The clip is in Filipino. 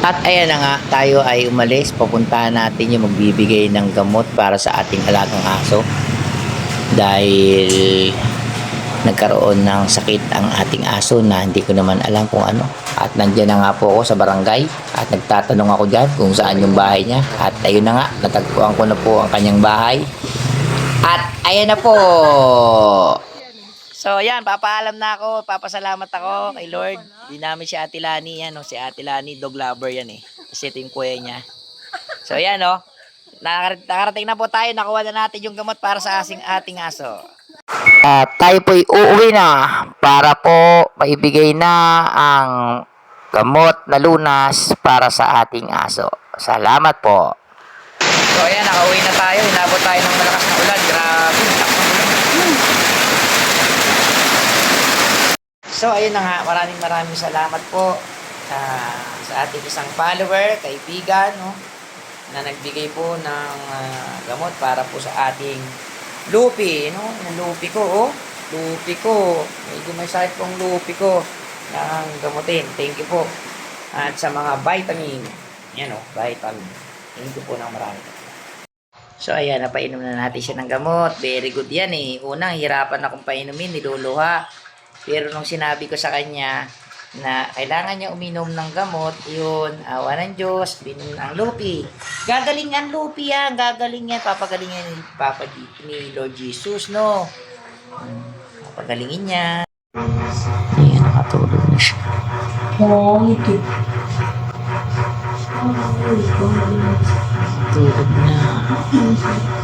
At ayan na nga, tayo ay umalis. Papuntahan natin yung magbibigay ng gamot para sa ating alagang aso. Dahil nagkaroon ng sakit ang ating aso na hindi ko naman alam kung ano. At nandiyan na nga po ako sa barangay at nagtatanong ako dyan kung saan yung bahay niya. At ayun na nga, natagpuan ko na po ang kanyang bahay. At ayan na po. So yan, papaalam na ako, papasalamat ako kay Lord. Di namin si Ate Lani yan, si Ate Lani, dog lover yan Kasi ito yung kuya niya. So yan nakarating na po tayo, nakuha na natin yung gamot para sa ating aso. At tayo po'y uuwi na para po maibigay na ang gamot na lunas para sa ating aso. Salamat po. So ayan, nakauwi na tayo, inabot tayo ng malakas na ulan. Grabe, lakas ng ulan. So ayun na nga, maraming salamat po sa ating isang follower, kaibigan, na nagbigay po ng gamot para po sa ating lupi, yung lupi ko, lupi ko, medyo may sakit pong lupi ko ng gamutin. Thank you po. At sa mga vitamin, vitamin, thank you po ng marami. So ayan, napainom na natin siya ng gamot. Very good yan Unang hirapan akong painumin, niluluha. Pero nung sinabi ko sa kanya na kailangan niya uminom ng gamot, yun, awa ng Diyos, binom ang lupi. Gagaling ang lupi yan, gagaling yan. Papagaling yan ni Lord Jesus, Papagalingin niya. Ayan, nakatulog na siya. Tulog na.